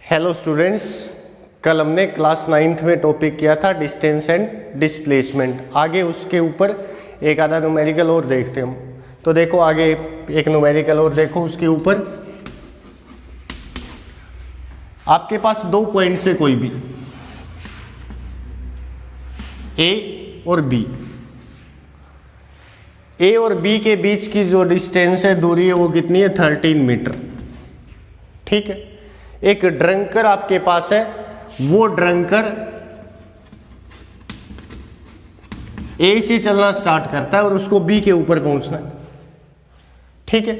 Hello students, कल हमने class 9th में टॉपिक किया था डिस्टेंस एंड डिस्प्लेसमेंट। आगे उसके ऊपर एक आधा न्यूमेरिकल और देखते हम। तो देखो आगे एक न्यूमेरिकल और देखो, उसके ऊपर आपके पास दो पॉइंट से कोई भी ए और बी, ए और बी के बीच की जो डिस्टेंस है, दूरी है, वो कितनी है? 13 मीटर। ठीक है। एक ड्रंकर आपके पास है, वो ड्रंकर ए से चलना स्टार्ट करता है और उसको बी के ऊपर पहुंचना है। ठीक है।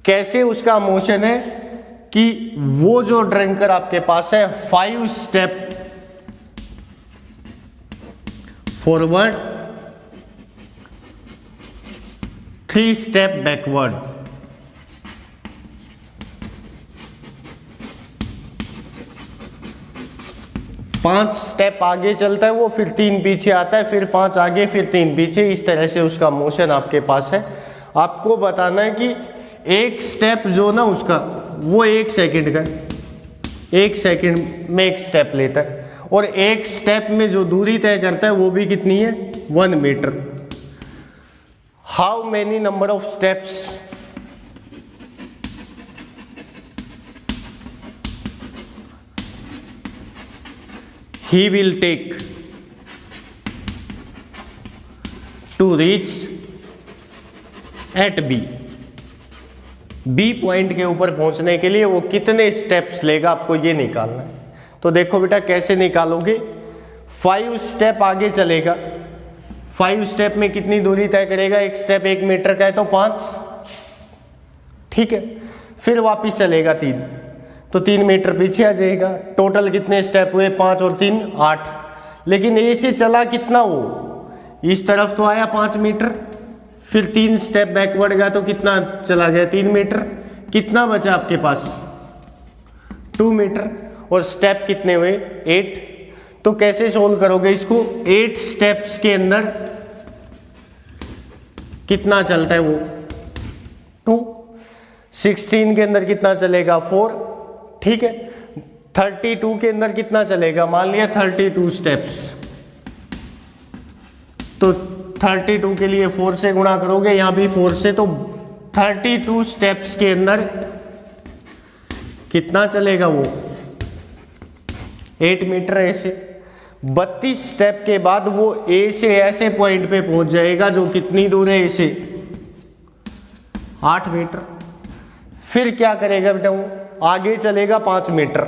कैसे उसका मोशन है कि वो जो ड्रंकर आपके पास है 5 step forward, 3 step backward. 5 step आगे चलता है वो, फिर 3 पीछे आता है, फिर 5 आगे, फिर 3 पीछे। इस तरह से उसका मोशन आपके पास है। आपको बताना है कि एक स्टेप जो ना उसका, वो 1 सेकंड का, 1 सेकंड में एक स्टेप लेता है, और एक स्टेप में जो दूरी तय करता है वो भी कितनी है? 1 meter. How many number of steps he will take to reach at B। B point के ऊपर पहुंचने के लिए वो कितने स्टेप्स लेगा, आपको ये निकालना है। तो देखो बेटा कैसे निकालोगे। 5 स्टेप आगे चलेगा, 5 स्टेप में कितनी दूरी तय करेगा? एक स्टेप 1 मीटर का है तो 5। ठीक है। फिर वापिस चलेगा 3, तो 3 मीटर पीछे आ जाएगा। टोटल कितने स्टेप हुए? 5 और 3 8। लेकिन ए से चला कितना? वो इस तरफ तो आया 5 मीटर, फिर 3 स्टेप बैकवर्ड गया तो कितना चला गया? 3 मीटर। कितना बचा आपके पास? 2 मीटर। और स्टेप कितने हुए? 8। तो कैसे सोल्व करोगे इसको? 8 स्टेप्स के अंदर कितना चलता है वो? 2। 16 के अंदर कितना चलेगा? 4। ठीक है। 32 के अंदर कितना चलेगा? मान लिया 32 स्टेप्स, तो 32 के लिए 4 से गुणा करोगे, यहां भी 4 से, तो 32 स्टेप्स के अंदर कितना चलेगा वो? 8 मीटर ऐसे। 32 स्टेप के बाद वो ए से ऐसे पॉइंट पे पहुंच जाएगा जो कितनी दूर है? ए से 8 मीटर। फिर क्या करेगा बेटा? वो आगे चलेगा 5 मीटर,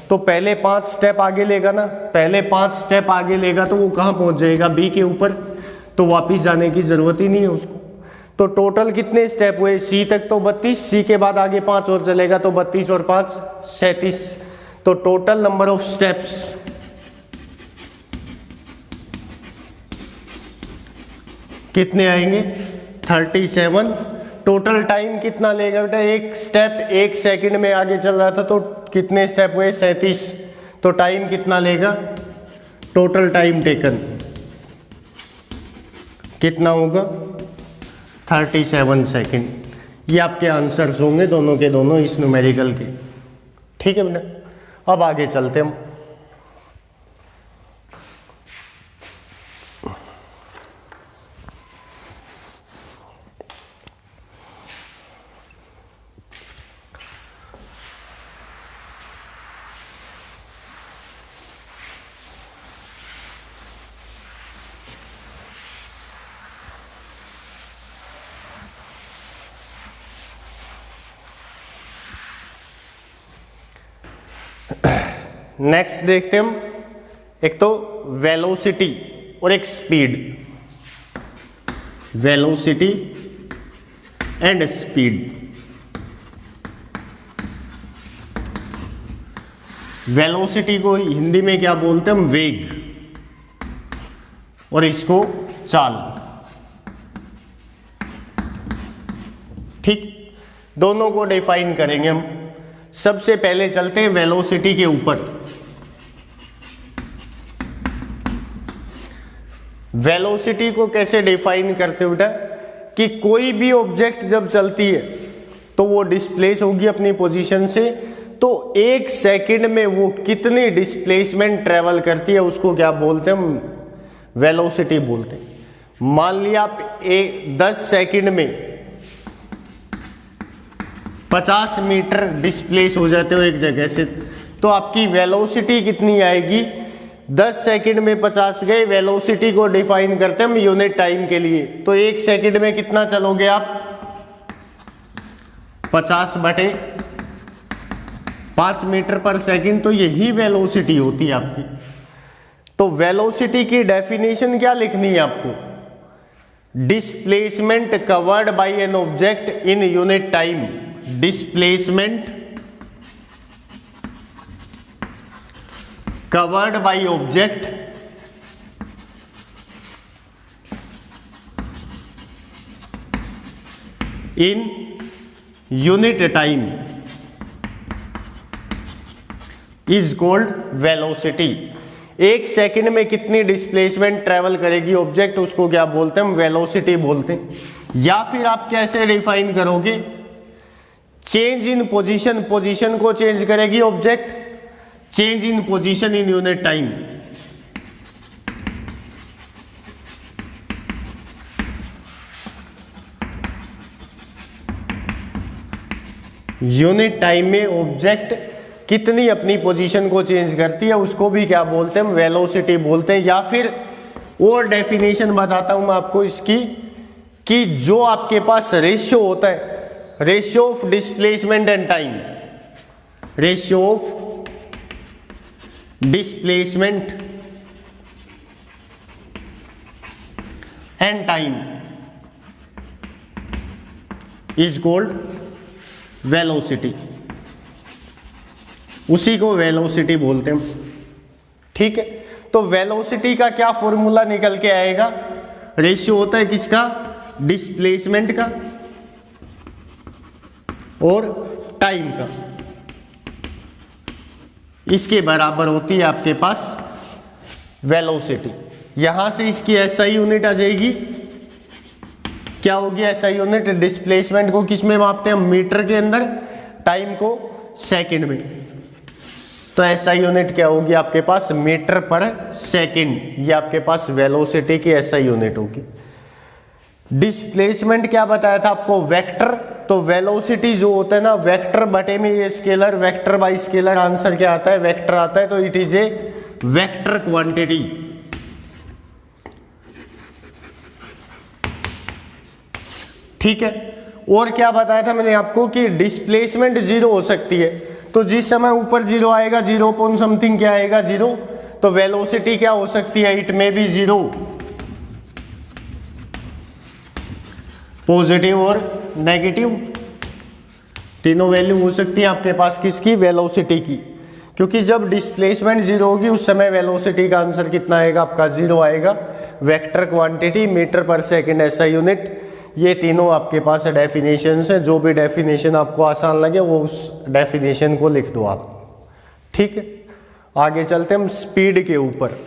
तो पहले 5 स्टेप आगे लेगा ना, पहले 5 स्टेप आगे लेगा तो वो कहाँ पहुंच जाएगा? बी के ऊपर। तो वापिस जाने की जरूरत ही नहीं है उसको। तो टोटल कितने स्टेप हुए? सी तक तो 32, सी के बाद आगे 5 और चलेगा तो 32 और 5 37। तो टोटल नंबर ऑफ स्टेप्स कितने आएंगे? 37। टोटल टाइम कितना लेगा बेटा? एक स्टेप 1 सेकंड में आगे चल रहा था, तो कितने स्टेप हुए? 37। तो टाइम कितना लेगा? टोटल टाइम टेकन कितना होगा? 37 सेकंड। ये आपके आंसर्स होंगे दोनों के दोनों इस न्यूमेरिकल के। ठीक है बेटा। अब आगे चलते हम। नेक्स्ट देखते हम, एक तो वेलोसिटी और एक speed. Velocity and speed. Velocity को हिंदी में क्या बोलते हैं हम? वेग। और इसको चाल। ठीक। दोनों को डिफाइन करेंगे हम। सबसे पहले चलते हैं वेलोसिटी के ऊपर। वेलोसिटी को कैसे डिफाइन करते हो बेटा? कि कोई भी ऑब्जेक्ट जब चलती है तो वो डिस्प्लेस होगी अपनी पोजीशन से, तो एक सेकंड में वो कितनी डिस्प्लेसमेंट ट्रेवल करती है उसको क्या बोलते हैं हम, वेलोसिटी बोलते हैं। मान लिया आप 10 सेकंड में 50 मीटर डिस्प्लेस हो जाते हो एक जगह से, तो आपकी वेलोसिटी कितनी आएगी, 10 सेकंड में 50 गए। वेलोसिटी को डिफाइन करते हैं हम यूनिट टाइम के लिए, तो एक सेकंड में कितना चलोगे आप, 50/5 मीटर पर सेकंड, तो यही वेलोसिटी होती है आपकी। तो वेलोसिटी की डेफिनेशन क्या लिखनी है आपको, displacement covered by an object in unit time, displacement covered by object in unit time is called velocity। एक सेकंड में कितनी डिस्प्लेसमेंट ट्रेवल करेगी ऑब्जेक्ट, उसको क्या बोलते हैं हम, वेलोसिटी बोलते हैं। या फिर आप कैसे डिफाइन करोगे, चेंज इन पोजीशन, पोजीशन को चेंज करेगी object, change in position in unit time. Unit time में ऑब्जेक्ट कितनी अपनी पोजीशन को चेंज करती है उसको भी क्या बोलते हैं हम, वेलोसिटी बोलते हैं। या फिर और डेफिनेशन बताता हूं मैं आपको इसकी, कि जो आपके पास रेशियो होता है, ratio of displacement and time, ratio of displacement and time is called velocity, उसी को वेलोसिटी बोलते हैं। ठीक है, तो वेलोसिटी का क्या फॉर्मूला निकल के आएगा, रेशियो होता है किसका, डिस्प्लेसमेंट का और टाइम का, इसके बराबर होती है आपके पास वेलोसिटी। यहां से इसकी एसआई यूनिट आ जाएगी, क्या होगी एसआई यूनिट, डिस्प्लेसमेंट को किस में मापते हैं, मीटर के अंदर, टाइम को सेकंड में। तो एसआई यूनिट क्या होगी आपके पास, मीटर पर सेकंड, ये आपके पास वेलोसिटी की एसआई यूनिट होगी। डिस्प्लेसमेंट क्या बताया था आपको, वेक्टर, तो वेलोसिटी जो होता है ना, वेक्टर बटे में ये scalar, vector by scalar, answer क्या आता है, वेक्टर आता है, तो it is a vector quantity. ठीक है, और क्या बताया था मैंने आपको कि डिस्प्लेसमेंट 0 हो सकती है, तो जिस समय ऊपर 0 आएगा, 0 पॉइंट समथिंग क्या आएगा, 0, तो वेलोसिटी क्या हो सकती है, इट में भी 0, पॉजिटिव और नेगेटिव, तीनों वैल्यू हो सकती है आपके पास किसकी, वेलोसिटी की। क्योंकि जब डिस्प्लेसमेंट 0 होगी उस समय वेलोसिटी का आंसर कितना आएगा आपका, 0 आएगा। वेक्टर क्वांटिटी, मीटर पर सेकंड एसआई यूनिट, ये तीनों आपके पास डेफिनेशन है। जो भी डेफिनेशन आपको आसान लगे वो उस डेफिनेशन को लिख दो आप। ठीक है, आगे चलते हम स्पीड के ऊपर।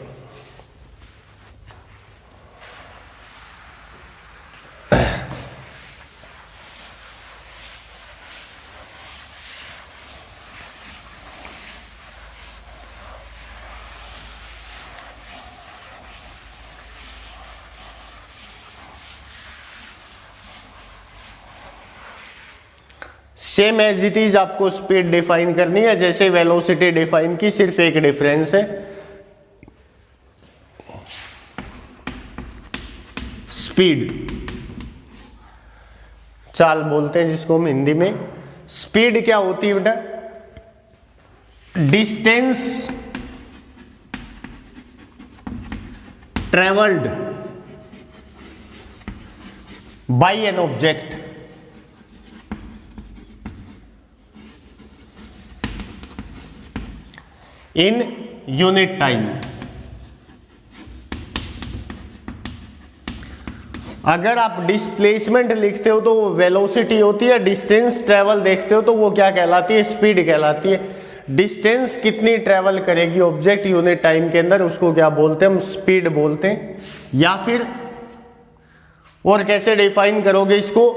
सेम एज इट इज आपको स्पीड डिफाइन करनी है जैसे वेलोसिटी डिफाइन की, सिर्फ एक डिफरेंस है, स्पीड चाल बोलते हैं जिसको हम हिंदी में। स्पीड क्या होती है बेटा, distance travelled by an object in unit time. अगर आप डिस्प्लेसमेंट लिखते हो तो वो वेलोसिटी होती है, डिस्टेंस ट्रेवल देखते हो तो वो क्या कहलाती है, स्पीड कहलाती है। डिस्टेंस कितनी ट्रेवल करेगी ऑब्जेक्ट यूनिट टाइम के अंदर, उसको क्या बोलते हैं हम, स्पीड बोलते हैं। या फिर और कैसे डिफाइन करोगे इसको,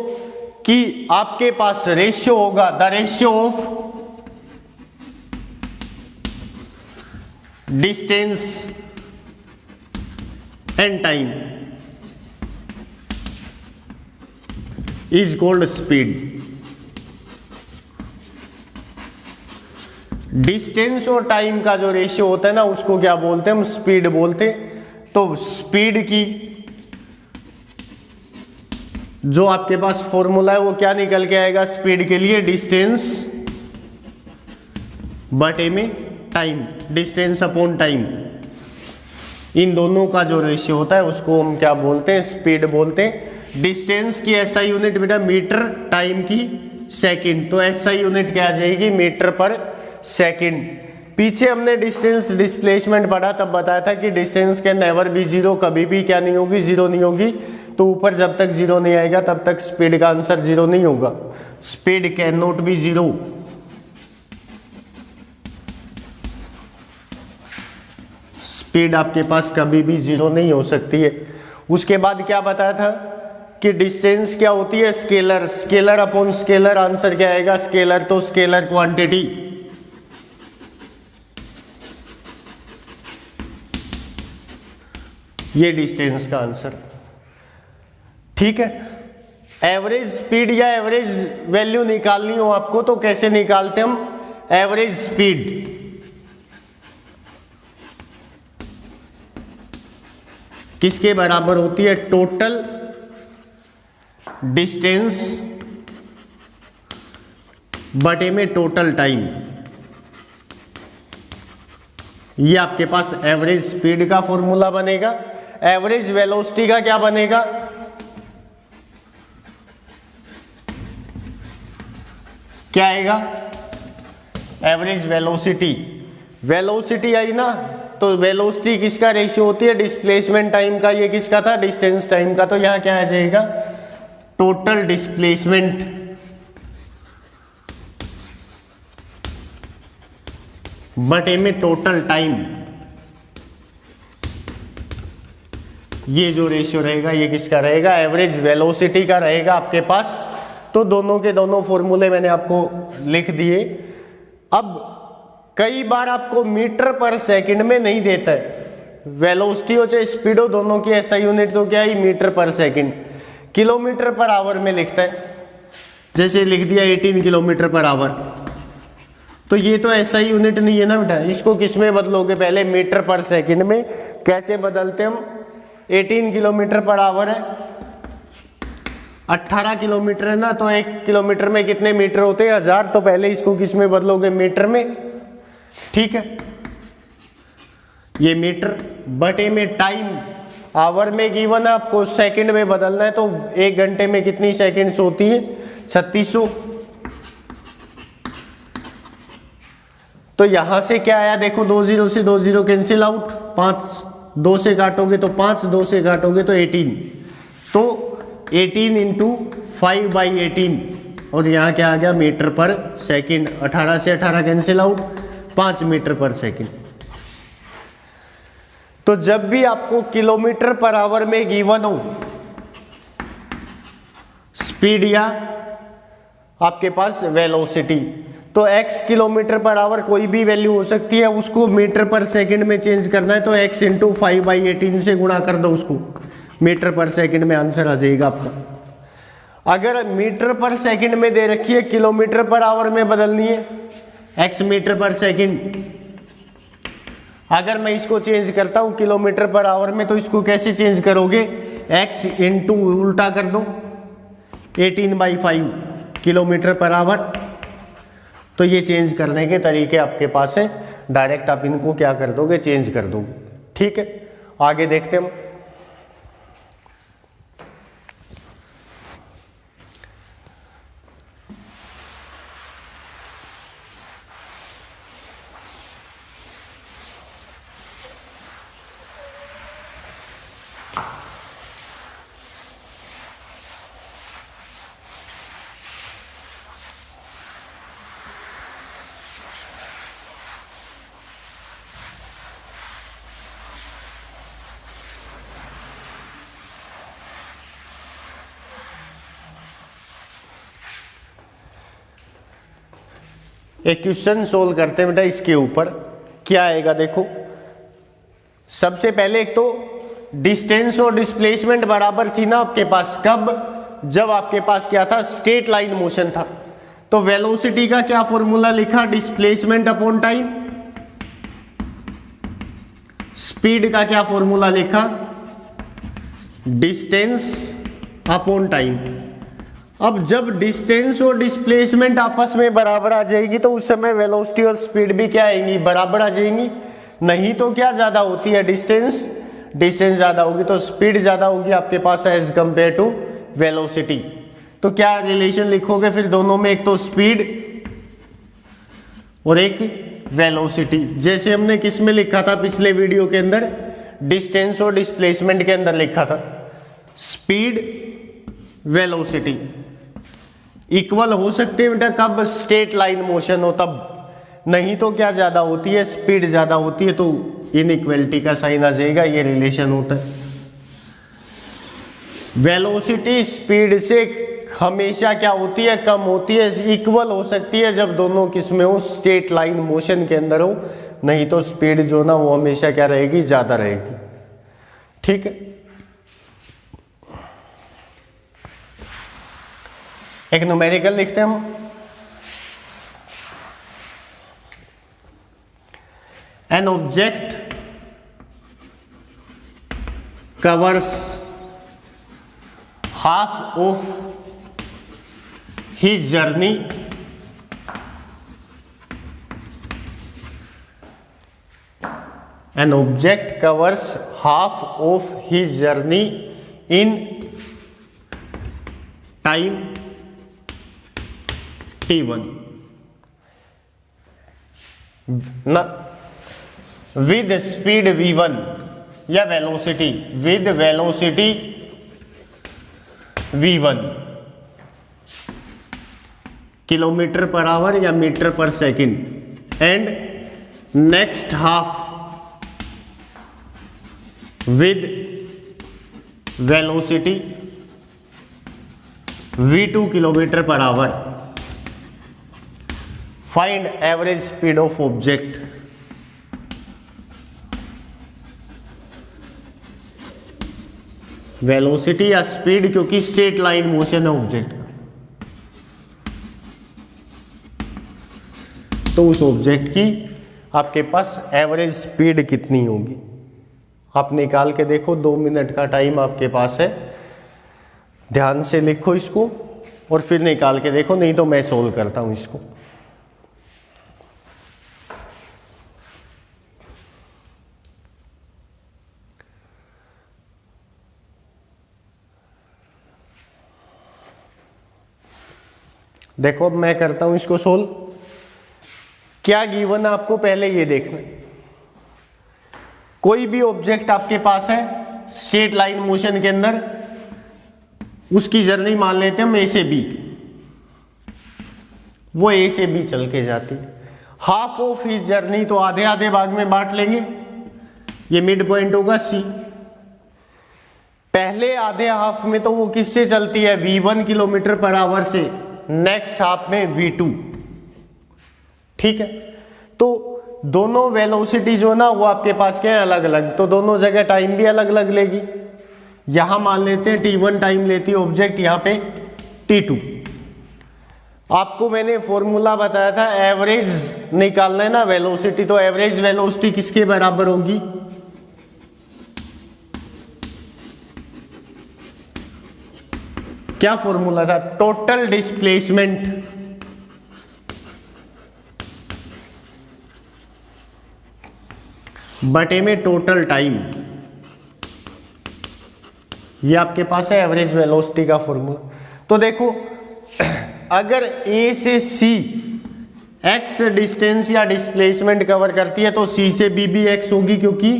कि आपके पास रेशियो होगा, the ratio of distance and time is called speed. Distance और टाइम का जो रेशियो होता है ना, उसको क्या बोलते हैं हम? स्पीड बोलते हैं। तो स्पीड की जो आपके पास फॉर्मूला है वो क्या निकल के आएगा स्पीड के लिए? डिस्टेंस बटे में टाइम, डिस्टेंस अपॉन टाइम। इन दोनों का जो रेशियो होता है उसको हम क्या बोलते हैं? स्पीड बोलते हैं। डिस्टेंस की एसआई यूनिट बेटा मीटर, टाइम की सेकंड। तो एसआई यूनिट क्या आ जाएगी? मीटर पर सेकंड। पीछे हमने डिस्टेंस डिस्प्लेसमेंट पढ़ा, तब बताया था कि distance can never be zero, कभी भी क्या नहीं होगी? जीरो नहीं होगी। तो ऊपर जब तक जीरो नहीं आएगा तब तक स्पीड का आंसर जीरो नहीं होगा। Speed can not be zero. Speed आपके पास कभी भी जीरो नहीं हो सकती है। उसके बाद क्या बताया था कि डिस्टेंस क्या होती है? Scalar. Scalar upon scalar, answer क्या आएगा? स्केलर। तो स्केलर क्वांटिटी, ये डिस्टेंस का आंसर। ठीक है। एवरेज स्पीड या एवरेज वैल्यू निकालनी हो आपको तो कैसे निकालते हम? एवरेज स्पीड किसके बराबर होती है? टोटल डिस्टेंस बटे में टोटल टाइम। ये आपके पास एवरेज स्पीड का फॉर्मूला बनेगा। एवरेज वेलोसिटी का क्या बनेगा? क्या आएगा? Average velocity. वेलोसिटी आई ना, तो वेलोसिटी किसका रेशियो होती है? डिस्प्लेसमेंट टाइम का। ये किसका था? डिस्टेंस टाइम का। तो यहां क्या आ जाएगा? टोटल डिस्प्लेसमेंट बटे में टोटल टाइम। ये जो रेशियो रहेगा ये किसका रहेगा? एवरेज वेलोसिटी का रहेगा आपके पास। तो दोनों के दोनों फॉर्मूले मैंने आपको लिख दिए। अब कई बार आपको मीटर पर सेकंड में नहीं देता है, वेलोसिटी हो चाहे स्पीड हो, दोनों की एसआई यूनिट तो क्या है? मीटर पर सेकंड। किलोमीटर पर आवर में लिखता है, जैसे लिख दिया 18 किलोमीटर पर आवर। तो ये तो एसआई यूनिट नहीं है ना बेटा। इसको किस में बदलोगे? पहले मीटर पर सेकंड में। कैसे बदलते हम? 18 किलोमीटर पर आवर है, 18 किलोमीटर है ना, तो 1 किलोमीटर में कितने मीटर होते हैं? 1000। तो पहले इसको किस में बदलोगे? मीटर में। ठीक है। ये मीटर बटे में टाइम। आवर में गिवन है, आपको सेकंड में बदलना है। तो 1 घंटे में कितनी सेकंड्स होती है? 3600। तो यहां से क्या आया? देखो 2 0 से 2 0 कैंसिल आउट। 5 2 से काटोगे तो 5, 2 से काटोगे तो 18। तो 18 इंटू 5/18 और यहाँ क्या आ गया? मीटर पर सेकंड। 18 से 18 कैंसिल आउट, 5 मीटर पर सेकंड। तो जब भी आपको किलोमीटर पर आवर में गिवन हो स्पीड या आपके पास वेलोसिटी, तो x किलोमीटर पर आवर कोई भी वैल्यू हो सकती है, उसको मीटर पर सेकंड में चेंज करना है तो x इंटू 5/18 से गुणा कर दो उसको, मीटर पर सेकंड में आंसर आ जाएगा आपका। अगर मीटर पर सेकंड में दे रखी है, किलोमीटर पर आवर में बदलनी है, x मीटर पर सेकंड। अगर मैं इसको चेंज करता हूं किलोमीटर पर आवर में, तो इसको कैसे चेंज करोगे? x इंटू उल्टा कर दो 18/5 किलोमीटर पर आवर। तो ये चेंज करने के तरीके आपके पास है, डायरेक्ट आप इनको क्या कर दोगे? चेंज कर दोगे। ठीक है, आगे देखते हम। एक क्वेश्चन सोल्व करते हैं बेटा। इसके ऊपर क्या आएगा देखो, सबसे पहले एक तो डिस्टेंस और डिस्प्लेसमेंट बराबर थी ना आपके पास, कब? जब आपके पास क्या था, स्ट्रेट लाइन मोशन था। तो वेलोसिटी का क्या फॉर्मूला लिखा, डिस्प्लेसमेंट अपॉन टाइम। स्पीड का क्या फॉर्मूला लिखा, डिस्टेंस अपॉन टाइम। अब जब डिस्टेंस और डिस्प्लेसमेंट आपस में बराबर आ जाएगी तो उस समय वेलोसिटी और स्पीड भी क्या आएंगी, बराबर आ जाएंगी। नहीं तो क्या ज्यादा होती है, डिस्टेंस ज्यादा होगी तो स्पीड ज्यादा होगी आपके पास एज कंपेयर टू वेलोसिटी। तो क्या रिलेशन लिखोगे फिर दोनों में, एक तो स्पीड और एक वेलोसिटी। जैसे हमने किस में लिखा था पिछले वीडियो के अंदर, डिस्टेंस और डिस्प्लेसमेंट के अंदर लिखा था, स्पीड वेलोसिटी इक्वल हो सकते हैं बेटा कब, स्ट्रेट लाइन मोशन हो तब। नहीं तो क्या ज्यादा होती है, स्पीड ज्यादा होती है, तो इनइक्वालिटी का साइन आ जाएगा, ये रिलेशन होता है। वेलोसिटी स्पीड से हमेशा क्या होती है, कम होती है। इक्वल हो सकती है जब दोनों किसमें हो, स्ट्रेट लाइन मोशन के अंदर हो। नहीं तो स्पीड जो ना वो हमेशा क्या रहेगी, ज्यादा रहेगी। ठीक है, एक न्यूमेरिकल लिखते हैं हम। An object covers half of his journey an object covers half of his journey in time t1 ना विद स्पीड v1 या velocity, with velocity v1 kilometre per hour या मीटर पर second, and next half with velocity v2 kilometre per hour. Find average speed of object. Velocity या speed, क्योंकि straight line motion है object का, तो उस object की आपके पास एवरेज स्पीड कितनी होगी आप निकाल के देखो। 2 मिनट का टाइम आपके पास है, ध्यान से लिखो इसको और फिर निकाल के देखो, नहीं तो मैं सोल्व करता हूं इसको। देखो अब मैं करता हूं इसको सोल्व। क्या गिवन है आपको, पहले ये देखना, कोई भी ऑब्जेक्ट आपके पास है स्ट्रेट लाइन मोशन के अंदर, उसकी जर्नी मान लेते हैं हम ए से बी, वो ए से बी चल के जाती है। हाफ ऑफ हिज जर्नी, तो आधे आधे भाग में बांट लेंगे, ये मिड पॉइंट होगा सी। पहले आधे हाफ में तो वो किससे चलती है, v1 किलोमीटर पर आवर से, नेक्स्ट हाफ में v2। ठीक है, तो दोनों वेलोसिटी जो ना वो आपके पास क्या है, अलग अलग, तो दोनों जगह टाइम भी अलग अलग लेगी। यहां मान लेते हैं t1 टाइम लेती है ऑब्जेक्ट, यहां पे t2। आपको मैंने फॉर्मूला बताया था, एवरेज निकालना है ना वेलोसिटी, तो एवरेज वेलोसिटी किसके बराबर होगी, क्या फॉर्मूला था, टोटल डिस्प्लेसमेंट बटे में टोटल टाइम। ये आपके पास है एवरेज वेलोसिटी का फॉर्मूला। तो देखो अगर ए से सी एक्स डिस्टेंस या डिस्प्लेसमेंट कवर करती है तो सी से बी भी एक्स होगी, क्योंकि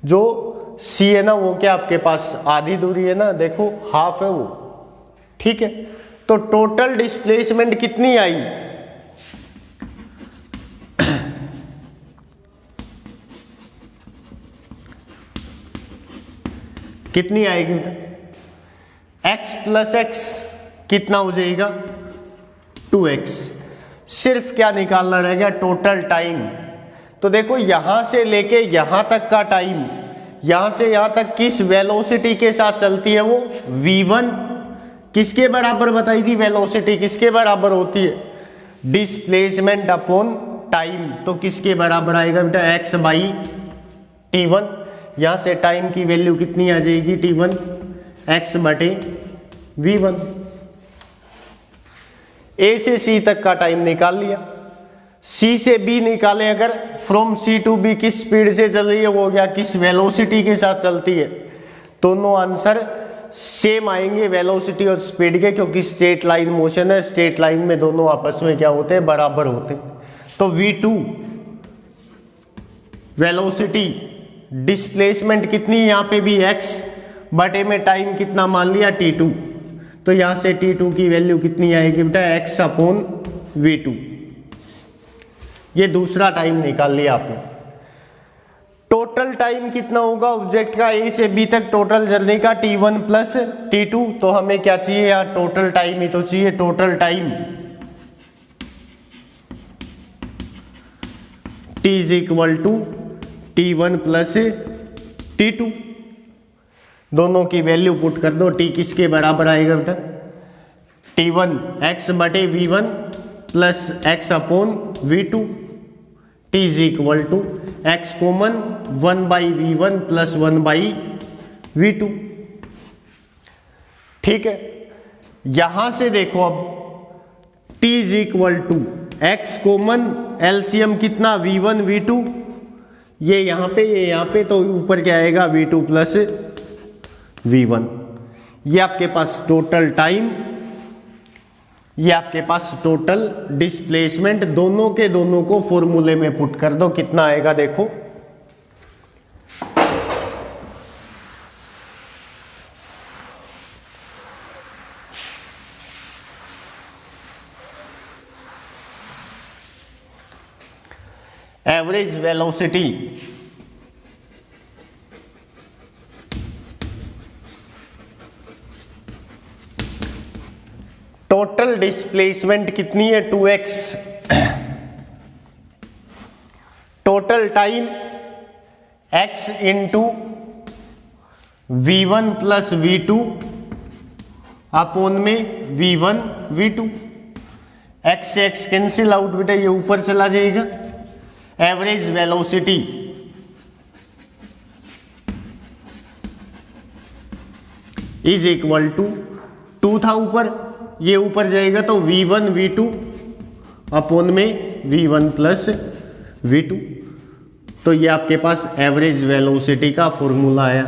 जो सी है ना वो क्या आपके पास आधी दूरी है ना, देखो हाफ है वो। ठीक है, तो टोटल डिस्प्लेसमेंट कितनी आई, कितनी आएगी, x प्लस एक्स कितना हो जाएगा 2x। सिर्फ क्या निकालना रहेगा, टोटल टाइम। तो देखो यहां से लेके यहां तक का टाइम, यहां से यहां तक किस वेलोसिटी के साथ चलती है वो v1 किसके बराबर बताई थी, वेलोसिटी किसके बराबर होती है, डिस्प्लेसमेंट अपॉन टाइम। तो किसके बराबर आएगा बेटा, x बाई t1। यहां से टाइम की वैल्यू कितनी आ जाएगी t1, x बटे v1। a से c तक का टाइम निकाल लिया, c से b निकालें अगर, फ्रॉम c टू b किस स्पीड से चल रही है वो हो गया किस वेलोसिटी के साथ चलती है। दोनों आंसर सेम आएंगे वेलोसिटी और स्पीड के, क्योंकि स्ट्रेट लाइन मोशन है, स्ट्रेट लाइन में दोनों आपस में क्या होते हैं, बराबर होते हैं। तो v2 वेलोसिटी, डिस्प्लेसमेंट कितनी यहां पे भी x बटे में टाइम कितना मान लिया t2, तो यहां से t2 की वैल्यू कितनी आएगी बेटा, x अपॉन v2। ये दूसरा टाइम निकाल लिया आपने। टोटल टाइम कितना होगा ऑब्जेक्ट का a से b तक टोटल जर्नी का, t1 प्लस t2। तो हमें क्या चाहिए यार, टोटल टाइम ही तो चाहिए। Total time t is equal to t1 plus t2। दोनों की वैल्यू पुट कर दो, t किसके बराबर आएगा बेटा, t1 x बटे v1 plus x upon v2। t is equal to x common 1 by v1 plus 1 by v2। ठीक है, यहां से देखो अब t is equal to x common LCM कितना v1 v2, ये यहां पे ये यहां पे, तो ऊपर क्या आएगा v2 प्लस v1। ये आपके पास टोटल टाइम, ये आपके पास टोटल डिस्प्लेसमेंट, दोनों के दोनों को फॉर्मूले में पुट कर दो, कितना आएगा देखो, एवरेज वेलोसिटी टोटल डिस्प्लेसमेंट कितनी है 2x, total time x into v1 plus v2 upon में v1 v2। x से x कैंसिल आउट बेटा, ये ऊपर चला जाएगा। Average velocity is equal to 2 था ऊपर, ये ऊपर जाएगा तो v1 v2 अपोन में v1 प्लस v2। तो ये आपके पास एवरेज वेलोसिटी का फॉर्मूला आया।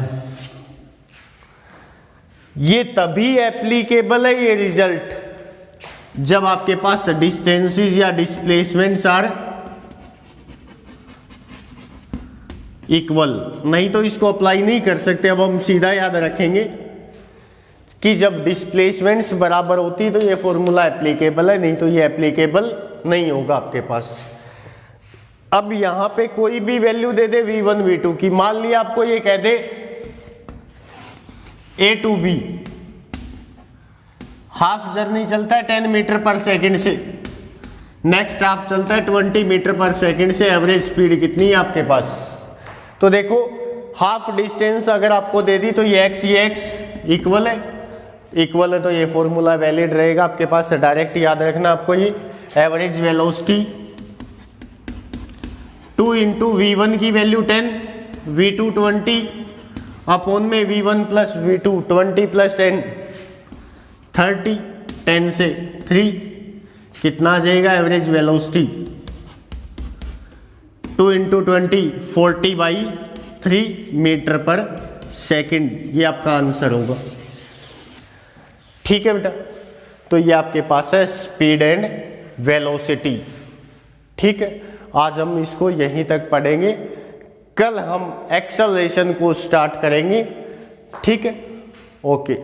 ये तभी एप्लीकेबल है ये रिजल्ट जब आपके पास डिस्टेंसेस या डिस्प्लेसमेंट्स आर इक्वल, नहीं तो इसको अप्लाई नहीं कर सकते। अब हम सीधा याद रखेंगे कि जब डिस्प्लेसमेंट्स बराबर होती तो ये फॉर्मूला एप्लीकेबल है, नहीं तो ये एप्लीकेबल नहीं होगा आपके पास। अब यहां पे कोई भी वैल्यू दे दे v1 v2 की, मान लिया आपको ये कह दे a to b, half journey चलता है 10 मीटर पर सेकंड से, नेक्स्ट हाफ चलता है 20 मीटर पर सेकंड से, एवरेज स्पीड कितनी है आपके पास। तो देखो हाफ डिस्टेंस अगर आपको दे दी तो ये x इक्वल है, इक्वल है तो ये फॉर्मूला वैलिड रहेगा आपके पास। डायरेक्ट याद रखना आपको, ये एवरेज वेलोसिटी 2 इंटू v1 की वैल्यू 10, v2 20 अपोन में v1 प्लस v2 20 प्लस 10 30, 10 से 3 कितना आ जाएगा average velocity, 2 into 20 40 by 3 meter पर सेकंड, ये आपका आंसर होगा। ठीक है बेटा, तो ये आपके पास है स्पीड एंड वेलोसिटी। ठीक है, आज हम इसको यहीं तक पढ़ेंगे, कल हम एक्सेलरेशन को स्टार्ट करेंगे। ठीक है, ओके।